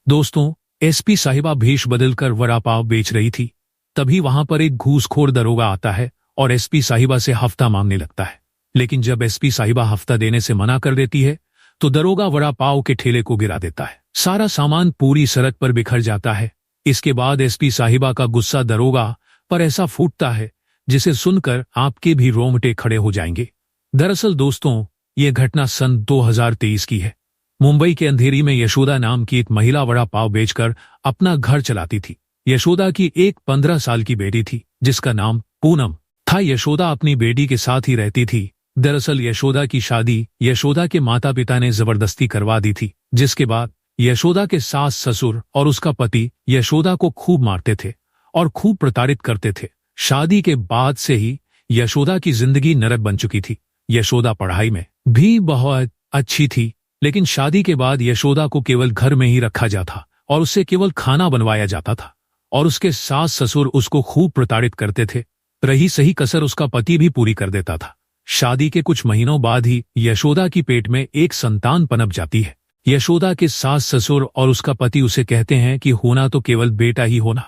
दोस्तों, एसपी साहिबा भेष बदलकर वड़ा पाव बेच रही थी। तभी वहां पर एक घूसखोर दरोगा आता है और एसपी साहिबा से हफ्ता मांगने लगता है। लेकिन जब एसपी साहिबा हफ्ता देने से मना कर देती है तो दरोगा वड़ा पाव के ठेले को गिरा देता है। सारा सामान पूरी सड़क पर बिखर जाता है। इसके बाद एसपी साहिबा का गुस्सा दरोगा पर ऐसा फूटता है जिसे सुनकर आपके भी रोंगटे खड़े हो जाएंगे। दरअसल दोस्तों, ये घटना सन 2023 की है। मुंबई के अंधेरी में यशोदा नाम की एक महिला वड़ा पाव बेचकर अपना घर चलाती थी। यशोदा की एक 15 साल की बेटी थी जिसका नाम पूनम था। यशोदा अपनी बेटी के साथ ही रहती थी। दरअसल यशोदा की शादी यशोदा के माता पिता ने जबरदस्ती करवा दी थी, जिसके बाद यशोदा के सास ससुर और उसका पति यशोदा को खूब मारते थे और खूब प्रताड़ित करते थे। शादी के बाद से ही यशोदा की जिंदगी नरक बन चुकी थी। यशोदा पढ़ाई में भी बहुत अच्छी थी, लेकिन शादी के बाद यशोदा को केवल घर में ही रखा जाता और उससे केवल खाना बनवाया जाता था और उसके सास ससुर उसको खूब प्रताड़ित करते थे। रही सही कसर उसका पति भी पूरी कर देता था। शादी के कुछ महीनों बाद ही यशोदा की पेट में एक संतान पनप जाती है। यशोदा के सास ससुर और उसका पति उसे कहते हैं कि होना तो केवल बेटा ही होना,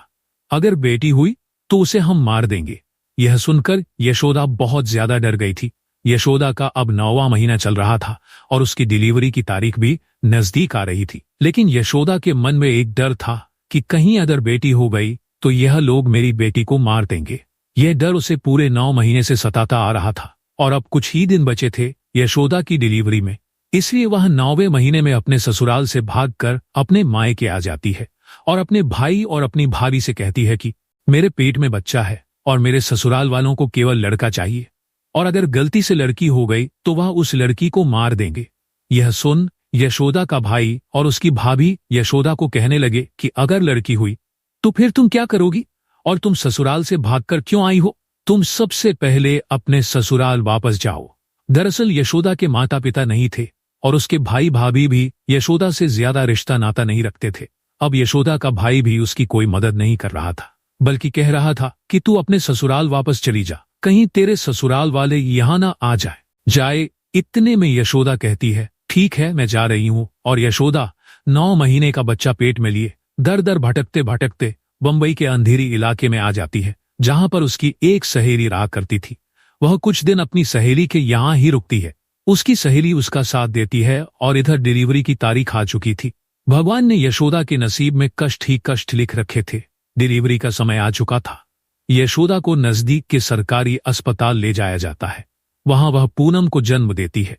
अगर बेटी हुई तो उसे हम मार देंगे। यह सुनकर यशोदा बहुत ज्यादा डर गई थी। यशोदा का अब 9वां महीना चल रहा था और उसकी डिलीवरी की तारीख भी नजदीक आ रही थी। लेकिन यशोदा के मन में एक डर था कि कहीं अगर बेटी हो गई तो यह लोग मेरी बेटी को मार देंगे। यह डर उसे पूरे 9 महीने से सताता आ रहा था और अब कुछ ही दिन बचे थे यशोदा की डिलीवरी में। इसलिए वह 9वें महीने में अपने ससुराल से भागकर अपने मायके आ जाती है और अपने भाई और अपनी भाभी से कहती है कि मेरे पेट में बच्चा है और मेरे ससुराल वालों को केवल लड़का चाहिए, और अगर गलती से लड़की हो गई तो वह उस लड़की को मार देंगे। यह सुन यशोदा का भाई और उसकी भाभी यशोदा को कहने लगे कि अगर लड़की हुई तो फिर तुम क्या करोगी, और तुम ससुराल से भागकर क्यों आई हो? तुम सबसे पहले अपने ससुराल वापस जाओ। दरअसल यशोदा के माता पिता नहीं थे और उसके भाई भाभी भी यशोदा से ज्यादा रिश्ता नाता नहीं रखते थे। अब यशोदा का भाई भी उसकी कोई मदद नहीं कर रहा था, बल्कि कह रहा था कि तू अपने ससुराल वापस चली जा, कहीं तेरे ससुराल वाले यहाँ ना आ जाए। इतने में यशोदा कहती है ठीक है, मैं जा रही हूँ। और यशोदा 9 महीने का बच्चा पेट में लिए दर दर भटकते भटकते बंबई के अंधेरी इलाके में आ जाती है, जहां पर उसकी एक सहेली रहा करती थी। वह कुछ दिन अपनी सहेली के यहाँ ही रुकती है। उसकी सहेली उसका साथ देती है और इधर डिलीवरी की तारीख आ चुकी थी। भगवान ने यशोदा के नसीब में कष्ट ही कष्ट लिख रखे थे। डिलीवरी का समय आ चुका था। यशोदा को नजदीक के सरकारी अस्पताल ले जाया जाता है। वहां वह पूनम को जन्म देती है।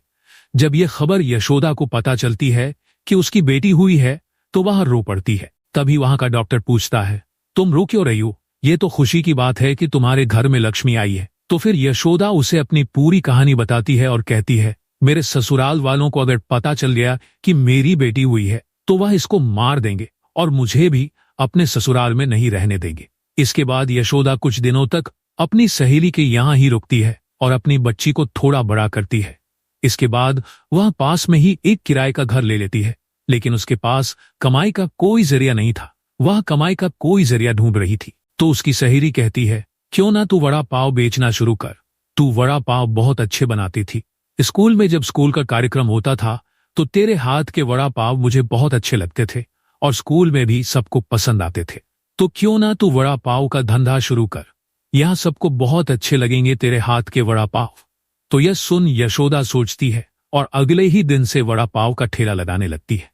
जब यह खबर यशोदा को पता चलती है कि उसकी बेटी हुई है तो वह रो पड़ती है। तभी वहां का डॉक्टर पूछता है, तुम रो क्यों रही हो? ये तो खुशी की बात है कि तुम्हारे घर में लक्ष्मी आई है। तो फिर यशोदा उसे अपनी पूरी कहानी बताती है और कहती है, मेरे ससुराल वालों को अगर पता चल गया कि मेरी बेटी हुई है तो वह इसको मार देंगे और मुझे भी अपने ससुराल में नहीं रहने देंगे। इसके बाद यशोदा कुछ दिनों तक अपनी सहेली के यहाँ ही रुकती है और अपनी बच्ची को थोड़ा बड़ा करती है। इसके बाद वह पास में ही एक किराए का घर ले लेती है, लेकिन उसके पास कमाई का कोई जरिया नहीं था। वह कमाई का कोई जरिया ढूंढ रही थी। तो उसकी सहेली कहती है, क्यों ना तू वड़ा पाव बेचना शुरू कर, तू वड़ा पाव बहुत अच्छे बनाती थी। स्कूल में जब स्कूल का कार्यक्रम होता था तो तेरे हाथ के वड़ा पाव मुझे बहुत अच्छे लगते थे और स्कूल में भी सबको पसंद आते थे। तो क्यों ना तू वड़ा पाव का धंधा शुरू कर, यहाँ सबको बहुत अच्छे लगेंगे तेरे हाथ के वड़ा पाव। तो यह सुन यशोदा सोचती है और अगले ही दिन से वड़ा पाव का ठेला लगाने लगती है।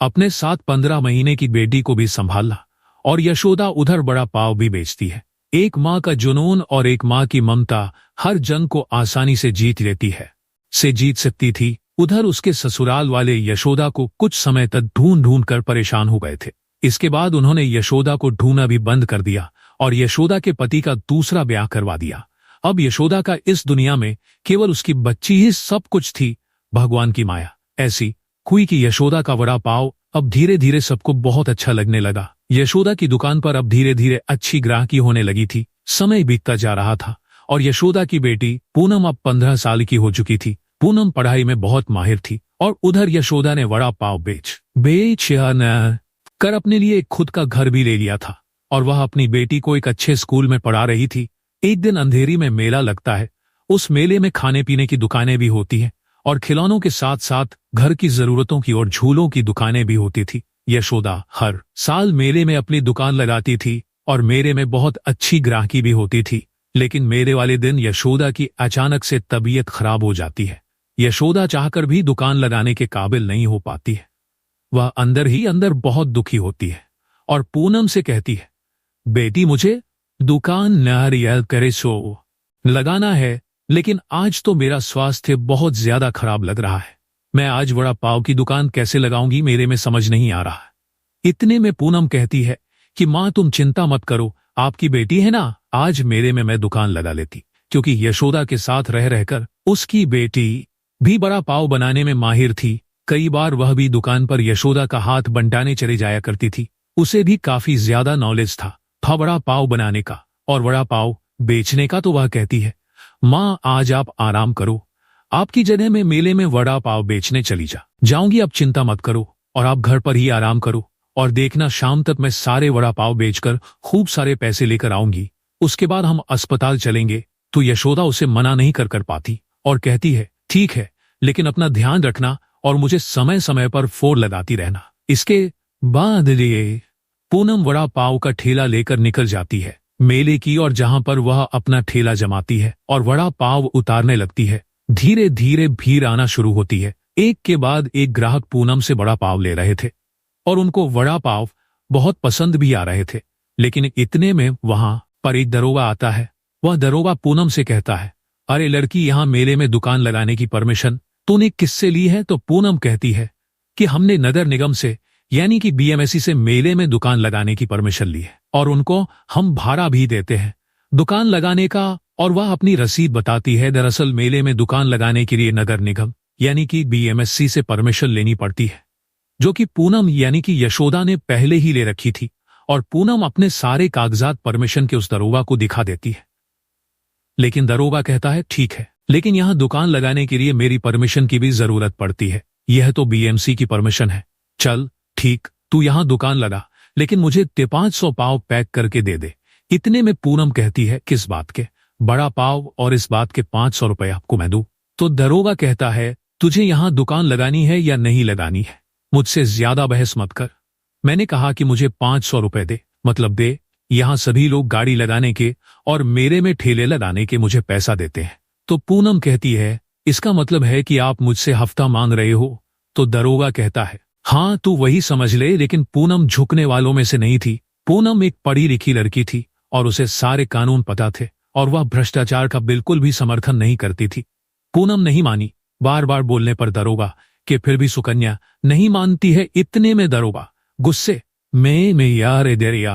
अपने साथ 15 महीने की बेटी को भी संभालना और यशोदा उधर वड़ा पाव भी बेचती है। एक माँ का जुनून और एक माँ की ममता हर जंग को आसानी से जीत सकती थी। उधर उसके ससुराल वाले यशोदा को कुछ समय तक ढूंढ ढूंढ कर परेशान हो गए थे। इसके बाद उन्होंने यशोदा को ढूंढना भी बंद कर दिया और यशोदा के पति का दूसरा ब्याह करवा दिया। अब यशोदा का इस दुनिया में केवल उसकी बच्ची ही सब कुछ थी। भगवान की माया ऐसी हुई कि यशोदा का वड़ा पाव अब धीरे धीरे सबको बहुत अच्छा लगने लगा। यशोदा की दुकान पर अब धीरे धीरे अच्छी ग्राहकी होने लगी थी। समय बीतता जा रहा था और यशोदा की बेटी पूनम अब 15 साल की हो चुकी थी। पूनम पढ़ाई में बहुत माहिर थी और उधर यशोदा ने वड़ा पाव बेच कर अपने लिए एक खुद का घर भी ले लिया था और वह अपनी बेटी को एक अच्छे स्कूल में पढ़ा रही थी। एक दिन अंधेरी में मेला लगता है। उस मेले में खाने पीने की दुकानें भी होती हैं और खिलौनों के साथ साथ घर की जरूरतों की और झूलों की दुकानें भी होती थी। यशोदा हर साल मेले में अपनी दुकान लगाती थी और मेले में बहुत अच्छी ग्राहकी भी होती थी। लेकिन मेले वाले दिन यशोदा की अचानक से तबीयत खराब हो जाती है। यशोदा चाहकर भी दुकान लगाने के काबिल नहीं हो पाती है। वह अंदर ही अंदर बहुत दुखी होती है और पूनम से कहती है, बेटी मुझे दुकान नारियल करे सो लगाना है, लेकिन आज तो मेरा स्वास्थ्य बहुत ज्यादा खराब लग रहा है। मैं आज वड़ा पाव की दुकान कैसे लगाऊंगी, मेरे में समझ नहीं आ रहा। इतने में पूनम कहती है कि माँ तुम चिंता मत करो, आपकी बेटी है ना, आज मेरे में मैं दुकान लगा लेती। क्योंकि यशोदा के साथ रह रहकर उसकी बेटी भी बड़ा पाव बनाने में माहिर थी। कई बार वह भी दुकान पर यशोदा का हाथ बंटाने चली जाया करती थी। उसे भी काफी ज्यादा नॉलेज था वड़ा पाव बनाने का और वड़ा पाव बेचने का। तो वह कहती है, माँ आज आप आराम करो, आपकी जगह में मेले में वड़ा पाव बेचने चली जाऊंगी, अब चिंता मत करो और आप घर पर ही आराम करो और देखना शाम तक मैं सारे वड़ा पाव बेचकर खूब सारे पैसे लेकर आऊंगी, उसके बाद हम अस्पताल चलेंगे। तो यशोदा उसे मना नहीं कर पाती और कहती है, ठीक है, लेकिन अपना ध्यान रखना और मुझे समय समय पर फोन लगाती रहना। इसके बाद लिए पूनम वड़ा पाव का ठेला लेकर निकल जाती है मेले की और जहां पर वह अपना ठेला जमाती है और वड़ा पाव उतारने लगती है। धीरे धीरे भीड़ आना शुरू होती है। एक के बाद एक ग्राहक पूनम से वड़ा पाव ले रहे थे और उनको वड़ा पाव बहुत पसंद भी आ रहे थे। लेकिन इतने में वहां पर एक दरोगा आता है। वह दरोगा पूनम से कहता है, अरे लड़की, यहाँ मेले में दुकान लगाने की परमिशन तूने किससे ली है? तो पूनम कहती है कि हमने नगर निगम से यानी कि बीएमएससी से मेले में दुकान लगाने की परमिशन ली है और उनको हम भाड़ा भी देते हैं दुकान लगाने का। और वह अपनी रसीद बताती है। दरअसल मेले में दुकान लगाने के लिए नगर निगम यानी कि बीएमएससी से परमिशन लेनी पड़ती है, जो कि पूनम यानी कि यशोदा ने पहले ही ले रखी थी। और पूनम अपने सारे कागजात परमिशन के उस दरोगा को दिखा देती है। लेकिन दरोगा कहता है, ठीक है, लेकिन यहाँ दुकान लगाने के लिए मेरी परमिशन की भी जरूरत पड़ती है, यह तो बीएमसी की परमिशन है। चल ठीक, तू यहाँ दुकान लगा, लेकिन मुझे 500 पाव पैक करके दे दे। इतने में पूनम कहती है, किस बात के? बड़ा पाव और इस बात के 500 रुपए आपको मैं दूं? तो दरोगा कहता है, तुझे यहाँ दुकान लगानी है या नहीं लगानी है? मुझसे ज्यादा बहस मत कर। मैंने कहा कि मुझे 500 रुपए दे, मतलब दे। यहाँ सभी लोग गाड़ी लगाने के और मेरे में ठेले लगाने के मुझे पैसा देते हैं। तो पूनम कहती है, इसका मतलब है कि आप मुझसे हफ्ता मांग रहे हो? तो दरोगा कहता है, हाँ तू वही समझ ले। लेकिन पूनम झुकने वालों में से नहीं थी। पूनम एक पढ़ी लिखी लड़की थी और उसे सारे कानून पता थे और वह भ्रष्टाचार का बिल्कुल भी समर्थन नहीं करती थी। पूनम नहीं मानी। बार बार बोलने पर दरोगा कि फिर भी सुकन्या नहीं मानती है। इतने में दरोगा गुस्से में यार दरिया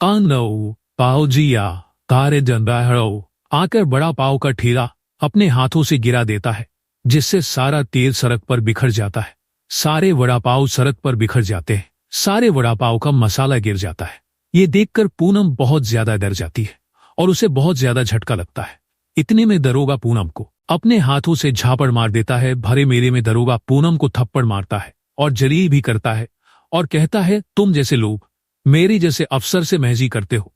आनो पाओजिया तारे जनबाहरो आकर बड़ा पाव का ठेला अपने हाथों से गिरा देता है, जिससे सारा तेल सड़क पर बिखर जाता है। सारे वड़ा पाव सड़क पर बिखर जाते हैं। सारे वड़ा पाव का मसाला गिर जाता है। ये देखकर पूनम बहुत ज्यादा डर जाती है और उसे बहुत ज्यादा झटका लगता है। इतने में दरोगा पूनम को अपने हाथों से झापड़ मार देता है। भरे मेले में दरोगा पूनम को थप्पड़ मारता है और जलील भी करता है और कहता है, तुम जैसे लोग मेरे जैसे अफसर से महजी करते हो,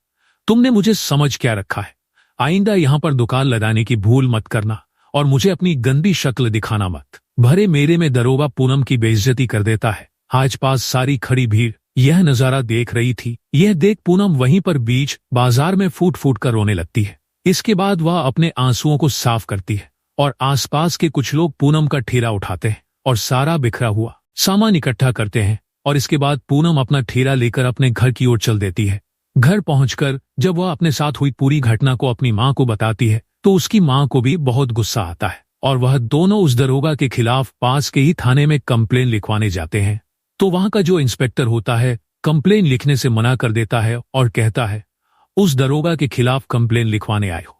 तुमने मुझे समझ क्या रखा है? आइंदा यहाँ पर दुकान लगाने की भूल मत करना और मुझे अपनी गंदी शक्ल दिखाना मत। भरे मेले में दरोगा पूनम की बेइज्जती कर देता है। आज पास सारी खड़ी भीड़ यह नजारा देख रही थी। यह देख पूनम वहीं पर बीच बाजार में फूट फूट कर रोने लगती है। इसके बाद वह अपने आंसुओं को साफ करती है और आसपास के कुछ लोग पूनम का ठेला उठाते हैं और सारा बिखरा हुआ सामान इकट्ठा करते हैं। और इसके बाद पूनम अपना ठेला लेकर अपने घर की ओर चल देती है। घर पहुंचकर जब वह अपने साथ हुई पूरी घटना को अपनी मां को बताती है तो उसकी मां को भी बहुत गुस्सा आता है और वह दोनों उस दरोगा के खिलाफ पास के ही थाने में कंप्लेन लिखवाने जाते हैं। तो वहां का जो इंस्पेक्टर होता है कंप्लेन लिखने से मना कर देता है और कहता है, उस दरोगा के खिलाफ कंप्लेन लिखवाने आए हो,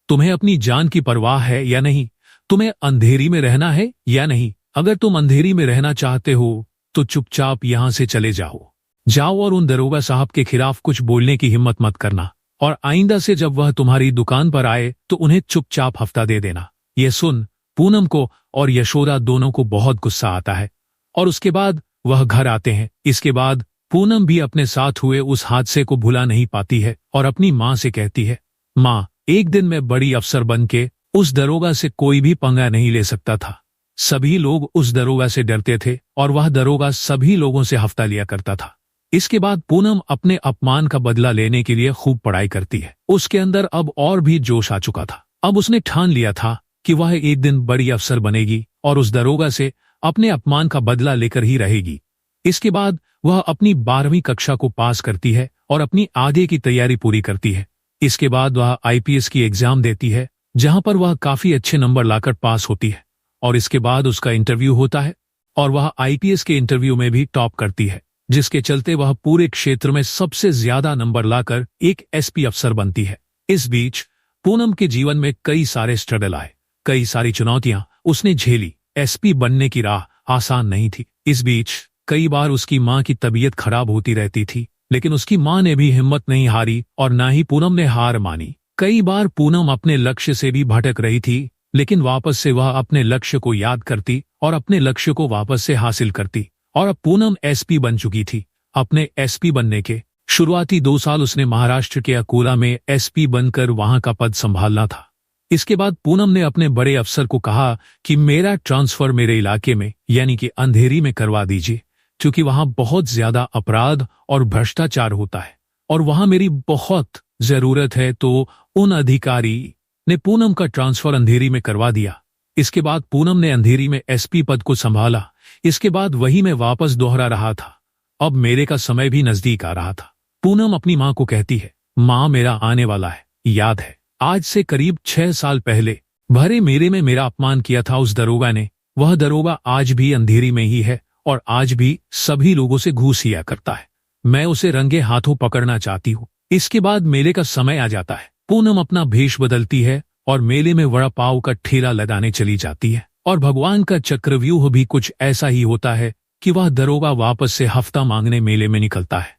तुम्हें अपनी जान की परवाह है या नहीं? तुम्हें अंधेरी में रहना है या नहीं? अगर तुम अंधेरी में रहना चाहते हो तो चुपचाप यहां से चले जाओ और उन दरोगा साहब के खिलाफ कुछ बोलने की हिम्मत मत करना और आइंदा से जब वह तुम्हारी दुकान पर आए तो उन्हें चुपचाप हफ्ता दे देना। ये सुन पूनम को और यशोदा दोनों को बहुत गुस्सा आता है और उसके बाद वह घर आते हैं। इसके बाद पूनम भी अपने साथ हुए उस हादसे को भुला नहीं पाती है और अपनी माँ से कहती है, माँ, एक दिन मैं बड़ी अफसर बन के उस दरोगा से कोई भी पंगा नहीं ले सकता था। सभी लोग उस दरोगा से डरते थे और वह दरोगा सभी लोगों से हफ्ता लिया करता था। इसके बाद पूनम अपने अपमान का बदला लेने के लिए खूब पढ़ाई करती है। उसके अंदर अब और भी जोश आ चुका था। अब उसने ठान लिया था कि वह एक दिन बड़ी अफसर बनेगी और उस दरोगा से अपने अपमान का बदला लेकर ही रहेगी। इसके बाद वह अपनी 12वीं कक्षा को पास करती है और अपनी आगे की तैयारी पूरी करती है। इसके बाद वह आईपीएस की एग्जाम देती है, जहां पर वह काफी अच्छे नंबर लाकर पास होती है और इसके बाद उसका इंटरव्यू होता है और वह आईपीएस के इंटरव्यू में भी टॉप करती है, जिसके चलते वह पूरे क्षेत्र में सबसे ज्यादा नंबर लाकर एक एसपी अफसर बनती है। इस बीच पूनम के जीवन में कई सारे स्ट्रगल आए, कई सारी चुनौतियां उसने झेली। एसपी बनने की राह आसान नहीं थी। इस बीच कई बार उसकी मां की तबीयत खराब होती रहती थी, लेकिन उसकी मां ने भी हिम्मत नहीं हारी और ना ही पूनम ने हार मानी। कई बार पूनम अपने लक्ष्य से भी भटक रही थी, लेकिन वापस से वह अपने लक्ष्य को याद करती और अपने लक्ष्य को वापस से हासिल करती और अब पूनम एसपी बन चुकी थी। अपने एसपी बनने के शुरुआती 2 साल उसने महाराष्ट्र के अकोला में एसपी बनकर वहां का पद संभालना था। इसके बाद पूनम ने अपने बड़े अफसर को कहा कि मेरा ट्रांसफर मेरे इलाके में यानी कि अंधेरी में करवा दीजिए, क्योंकि वहां बहुत ज्यादा अपराध और भ्रष्टाचार होता है और वहां मेरी बहुत जरूरत है। तो उन अधिकारी ने पूनम का ट्रांसफर अंधेरी में करवा दिया। इसके बाद पूनम ने अंधेरी में एसपी पद को संभाला। इसके बाद वही मैं वापस दोहरा रहा था। अब मेरे का समय भी नजदीक आ रहा था। पूनम अपनी मां को कहती है, मां मेरा आने वाला है, याद है आज से करीब 6 साल पहले भरे मेरे में मेरा अपमान किया था उस दरोगा ने। वह दरोगा आज भी अंधेरी में ही है और आज भी सभी लोगों से घूस लिया करता है। मैं उसे रंगे हाथों पकड़ना चाहती हूँ। इसके बाद मेले का समय आ जाता है। पूनम अपना भेष बदलती है और मेले में वड़ा पाव का ठेला लगाने चली जाती है और भगवान का चक्रव्यूह भी कुछ ऐसा ही होता है कि वह दरोगा वापस से हफ्ता मांगने मेले में निकलता है।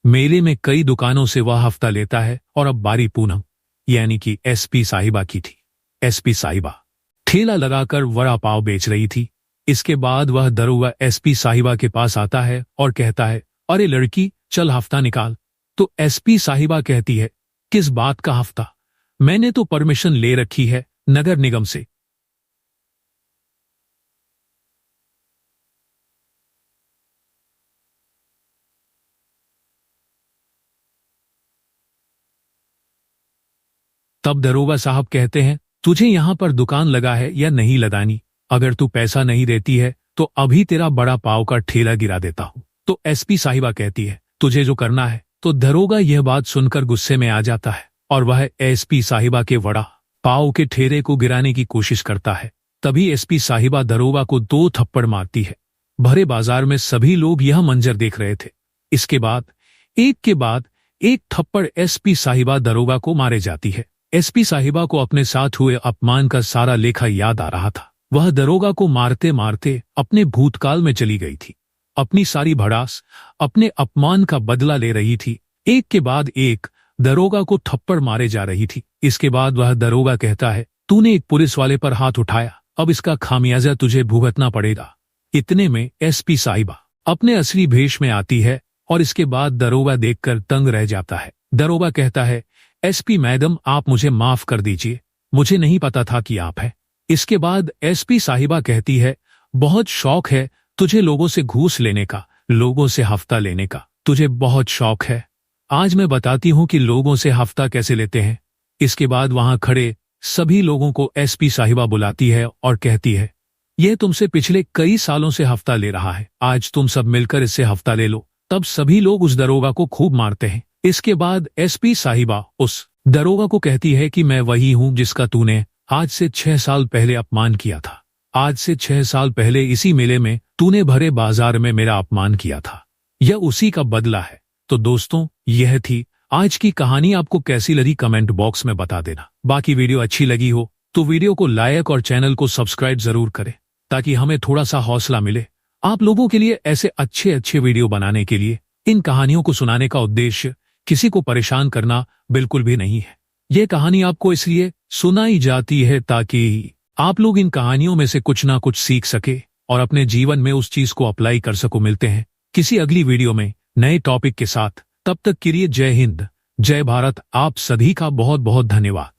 मेले में कई दुकानों से वह हफ्ता लेता है और अब बारी पूनम यानी कि एसपी साहिबा की थी। एसपी साहिबा ठेला लगाकर वड़ा पाव बेच रही थी। इसके बाद वह दरोगा एसपी साहिबा के पास आता है और कहता है, अरे लड़की चल हफ्ता निकाल। तो एसपी साहिबा कहती है, किस बात का हफ्ता? मैंने तो परमिशन ले रखी है नगर निगम से। तब दरोगा साहब कहते हैं, तुझे यहां पर दुकान लगा है या नहीं लगानी? अगर तू पैसा नहीं देती है तो अभी तेरा बड़ा पाव का ठेला गिरा देता हूं। तो एसपी साहिबा कहती है, तुझे जो करना है। तो दरोगा यह बात सुनकर गुस्से में आ जाता है और वह एसपी साहिबा के वड़ा पाव के ठेले को गिराने की कोशिश करता है। तभी एसपी साहिबा दरोगा को 2 थप्पड़ मारती है। भरे बाजार में सभी लोग यह मंजर देख रहे थे। इसके बाद एक के बाद एक थप्पड़ एसपी साहिबा दरोगा को मारे जाती है। एसपी साहिबा को अपने साथ हुए अपमान का सारा लेखा याद आ रहा था। वह दरोगा को मारते मारते अपने भूतकाल में चली गई थी। अपनी सारी भड़ास, अपने अपमान का बदला ले रही थी। एक के बाद एक दरोगा को थप्पड़ मारे जा रही थी। इसके बाद वह दरोगा कहता है, तूने एक पुलिस वाले पर हाथ उठाया, अब इसका खामियाजा तुझे भुगतना पड़ेगा। इतने में एसपी साहिबा अपने असली भेष में आती है और इसके बाद दरोगा देखकर तंग रह जाता है। दरोगा कहता है, एसपी मैडम आप मुझे माफ कर दीजिए, मुझे नहीं पता था कि आप हैं। इसके बाद एसपी साहिबा कहती है, बहुत शौक है तुझे लोगों से घूस लेने का, लोगों से हफ्ता लेने का, तुझे बहुत शौक है। आज मैं बताती हूं कि लोगों से हफ्ता कैसे लेते हैं। इसके बाद वहां खड़े सभी लोगों को एसपी साहिबा बुलाती है और कहती है, यह तुमसे पिछले कई सालों से हफ्ता ले रहा है, आज तुम सब मिलकर इससे हफ्ता ले लो। तब सभी लोग उस दरोगा को खूब मारते हैं। इसके बाद एसपी साहिबा उस दरोगा को कहती है कि मैं वही हूं जिसका तूने आज से 6 साल पहले अपमान किया था। आज से 6 साल पहले इसी मेले में तूने भरे बाजार में मेरा अपमान किया था। यह उसी का बदला है। तो दोस्तों, यह थी आज की कहानी। आपको कैसी लगी कमेंट बॉक्स में बता देना। बाकी वीडियो अच्छी लगी हो तो वीडियो को लाइक और चैनल को सब्सक्राइब जरूर करें, ताकि हमें थोड़ा सा हौसला मिले आप लोगों के लिए ऐसे अच्छे अच्छे वीडियो बनाने के लिए। इन कहानियों को सुनाने का उद्देश्य किसी को परेशान करना बिल्कुल भी नहीं है। ये कहानी आपको इसलिए सुनाई जाती है ताकि आप लोग इन कहानियों में से कुछ ना कुछ सीख सके और अपने जीवन में उस चीज को अप्लाई कर सको। मिलते हैं किसी अगली वीडियो में नए टॉपिक के साथ। तब तक के लिए जय हिंद, जय भारत। आप सभी का बहुत बहुत धन्यवाद।